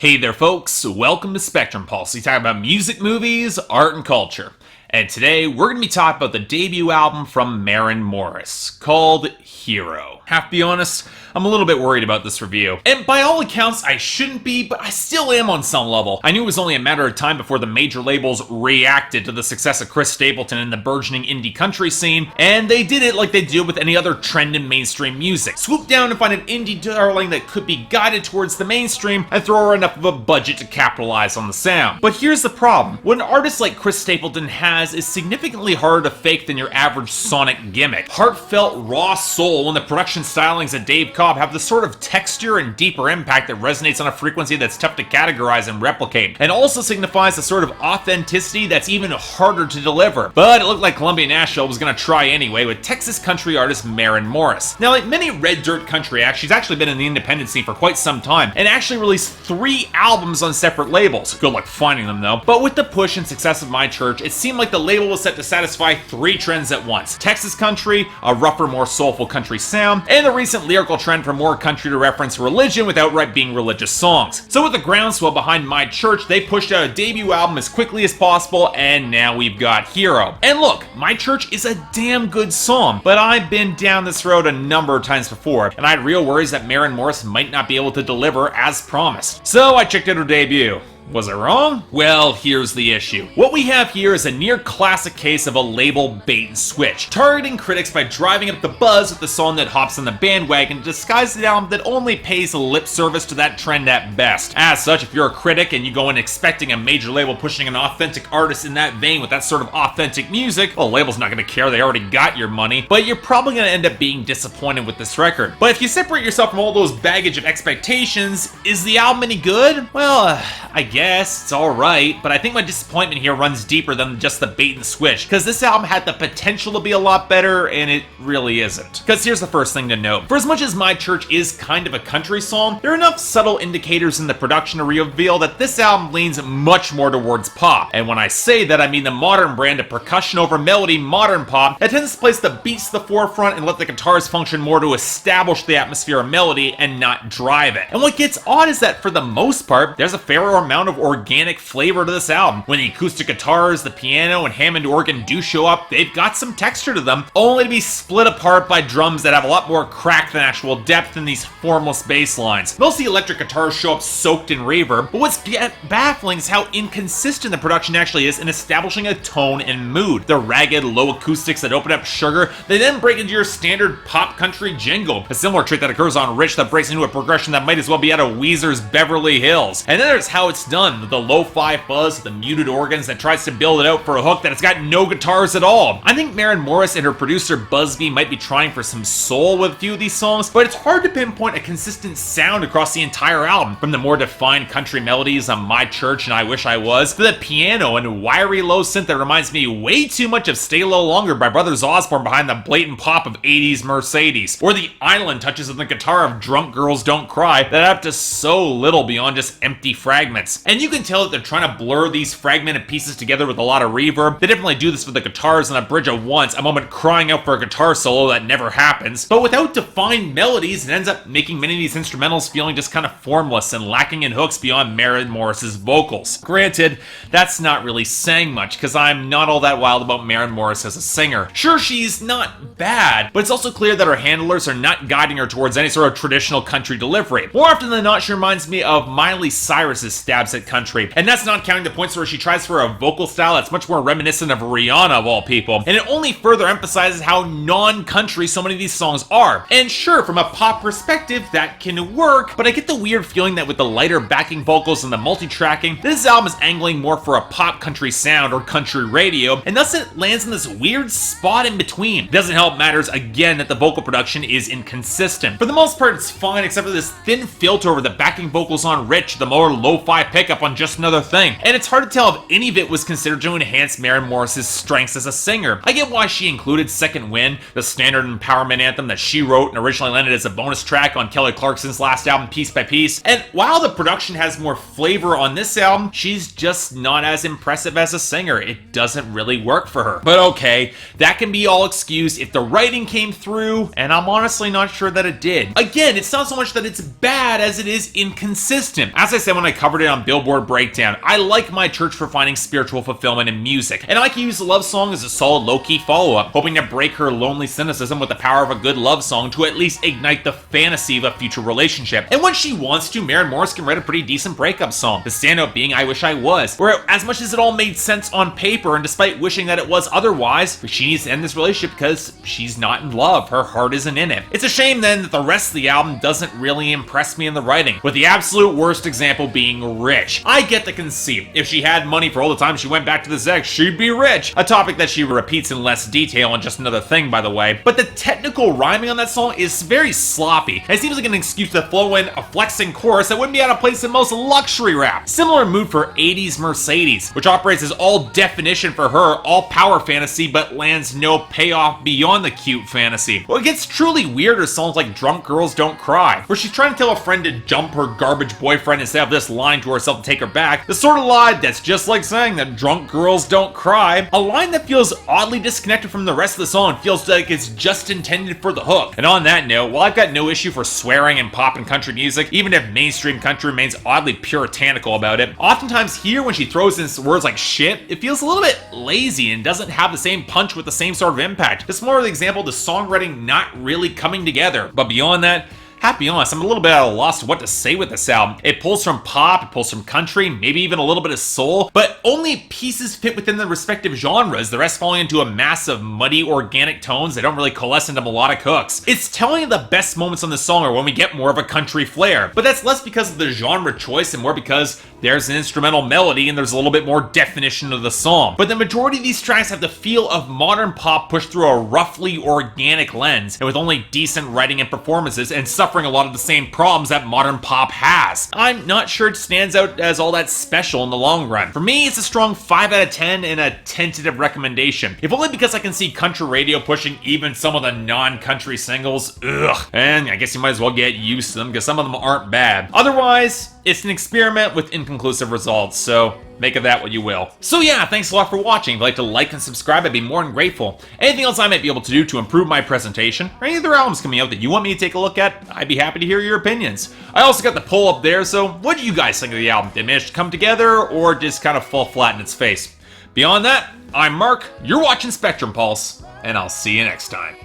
Hey there folks, welcome to Spectrum Pulse. We talk about music, movies, art, and culture. And today we're going to be talking about the debut album from Maren Morris, called Hero. Have to be honest, I'm a little bit worried about this review. And by all accounts, I shouldn't be, but I still am on some level. I knew it was only a matter of time before the major labels reacted to the success of Chris Stapleton in the burgeoning indie country scene, and they did it like they do with any other trend in mainstream music. Swoop down and find an indie darling that could be guided towards the mainstream and throw her enough of a budget to capitalize on the sound. But here's the problem. What an artist like Chris Stapleton has is significantly harder to fake than your average sonic gimmick. Heartfelt, raw soul and the production stylings of Dave Cobb have the sort of texture and deeper impact that resonates on a frequency that's tough to categorize and replicate, and also signifies a sort of authenticity that's even harder to deliver. But it looked like Columbia Nashville was gonna try anyway with Texas country artist Maren Morris. Now, like many red dirt country acts, she's actually been in the independent scene for quite some time, and actually released 3 albums on separate labels. Good luck finding them though. But with the push and success of My Church, it seemed like the label was set to satisfy 3 trends at once: Texas country, a rougher, more soulful country sound, and the recent lyrical trend for more country to reference religion without outright being religious songs. So with the groundswell behind My Church, they pushed out a debut album as quickly as possible, and now we've got Hero. And look, My Church is a damn good song, but I've been down this road a number of times before, and I had real worries that Maren Morris might not be able to deliver as promised. So I checked out her debut. Was I wrong? Well, here's the issue. What we have here is a near classic case of a label bait and switch, targeting critics by driving up the buzz with the song that hops on the bandwagon to disguise the album that only pays lip service to that trend at best. As such, if you're a critic and you go in expecting a major label pushing an authentic artist in that vein with that sort of authentic music, well, the label's not gonna care, they already got your money, but you're probably gonna end up being disappointed with this record. But if you separate yourself from all those baggage of expectations, is the album any good? Well, I guess it's alright, but I think my disappointment here runs deeper than just the bait and switch, because this album had the potential to be a lot better, and it really isn't. Because here's the first thing to note. For as much as My Church is kind of a country song, there are enough subtle indicators in the production to reveal that this album leans much more towards pop. And when I say that, I mean the modern brand of percussion over melody modern pop that tends to place the beats to the forefront and let the guitars function more to establish the atmosphere of melody and not drive it. And what gets odd is that for the most part, there's a fair amount of organic flavor to this album. When the acoustic guitars, the piano, and Hammond organ do show up, they've got some texture to them, only to be split apart by drums that have a lot more crack than actual depth in these formless bass lines. Most of the electric guitars show up soaked in reverb, but what's baffling is how inconsistent the production actually is in establishing a tone and mood. The ragged, low acoustics that open up Sugar, they then break into your standard pop country jingle, a similar trait that occurs on Rich that breaks into a progression that might as well be out of Weezer's Beverly Hills. And then there's how it's done, the lo-fi fuzz, the muted organs that tries to build it out for a hook that it's got no guitars at all. I think Maren Morris and her producer Busby might be trying for some soul with a few of these songs, but it's hard to pinpoint a consistent sound across the entire album, from the more defined country melodies on My Church and I Wish I Was, to the piano and wiry low synth that reminds me way too much of Stay Low Longer by Brothers Osborne behind the blatant pop of 80s Mercedes, or the island touches on the guitar of Drunk Girls Don't Cry that add up to so little beyond just empty fragments. And you can tell that they're trying to blur these fragmented pieces together with a lot of reverb. They definitely do this for the guitars on a bridge of Once, a moment crying out for a guitar solo that never happens. But without defined melodies, it ends up making many of these instrumentals feeling just kind of formless and lacking in hooks beyond Maren Morris's vocals. Granted, that's not really saying much, because I'm not all that wild about Maren Morris as a singer. Sure, she's not bad, but it's also clear that her handlers are not guiding her towards any sort of traditional country delivery. More often than not, she reminds me of Miley Cyrus's stabs at country, and that's not counting the points where she tries for a vocal style that's much more reminiscent of Rihanna of all people, and it only further emphasizes how non-country so many of these songs are. And sure, from a pop perspective, that can work, but I get the weird feeling that with the lighter backing vocals and the multi-tracking, this album is angling more for a pop country sound or country radio, and thus it lands in this weird spot in between. It doesn't help matters again that the vocal production is inconsistent. For the most part, it's fine, except for this thin filter over the backing vocals on Rich, the more lo-fi pitch pickup on Just Another Thing, and it's hard to tell if any of it was considered to enhance Maren Morris' strengths as a singer. I get why she included Second Wind, the standard empowerment anthem that she wrote and originally landed as a bonus track on Kelly Clarkson's last album, Piece by Piece, and while the production has more flavor on this album, she's just not as impressive as a singer. It doesn't really work for her. But okay, that can be all excused if the writing came through, and I'm honestly not sure that it did. Again, it's not so much that it's bad as it is inconsistent. As I said when I covered it on Billboard Breakdown, I like my church for finding spiritual fulfillment in music, and I can use the love song as a solid low-key follow-up, hoping to break her lonely cynicism with the power of a good love song to at least ignite the fantasy of a future relationship. And when she wants to, Maren Morris can write a pretty decent breakup song, the standout being I Wish I Was, where as much as it all made sense on paper, and despite wishing that it was otherwise, she needs to end this relationship because she's not in love, her heart isn't in it. It's a shame then that the rest of the album doesn't really impress me in the writing, with the absolute worst example being Rich. I get the conceit. If she had money for all the time she went back to the ex, she'd be rich. A topic that she repeats in less detail on Just Another Thing, by the way. But the technical rhyming on that song is very sloppy. It seems like an excuse to throw in a flexing chorus that wouldn't be out of place in most luxury rap. Similar mood for 80s Mercedes, which operates as all definition for her, all power fantasy, but lands no payoff beyond the cute fantasy. What gets truly weird are songs like Drunk Girls Don't Cry, where she's trying to tell a friend to jump her garbage boyfriend instead of this line to herself to take her back. The sort of line that's just like saying that drunk girls don't cry. A line that feels oddly disconnected from the rest of the song, feels like it's just intended for the hook. And on that note, while I've got no issue for swearing in pop and country music, even if mainstream country remains oddly puritanical about it, oftentimes here when she throws in words like shit, it feels a little bit lazy and doesn't have the same punch with the same sort of impact. It's more of the example of the songwriting not really coming together. But beyond that, have to be honest, I'm a little bit at a loss to what to say with this album. It pulls from pop, it pulls from country, maybe even a little bit of soul, but only pieces fit within the respective genres, the rest falling into a mass of muddy organic tones that don't really coalesce into melodic hooks. It's telling you the best moments on the song are when we get more of a country flair, but that's less because of the genre choice and more because there's an instrumental melody and there's a little bit more definition of the song. But the majority of these tracks have the feel of modern pop pushed through a roughly organic lens, and with only decent writing and performances, and suffering a lot of the same problems that modern pop has. I'm not sure it stands out as all that special in the long run. For me, it's a strong 5 out of 10 and a tentative recommendation, if only because I can see country radio pushing even some of the non-country singles. Ugh. And I guess you might as well get used to them because some of them aren't bad. Otherwise, it's an experiment with inconclusive results, so make of that what you will. So yeah, thanks a lot for watching. If you'd like to like and subscribe, I'd be more than grateful. Anything else I might be able to do to improve my presentation, or any other albums coming out that you want me to take a look at, I'd be happy to hear your opinions. I also got the poll up there, so what do you guys think of the album? Did it manage to come together, or just kind of fall flat in its face? Beyond that, I'm Mark, you're watching Spectrum Pulse, and I'll see you next time.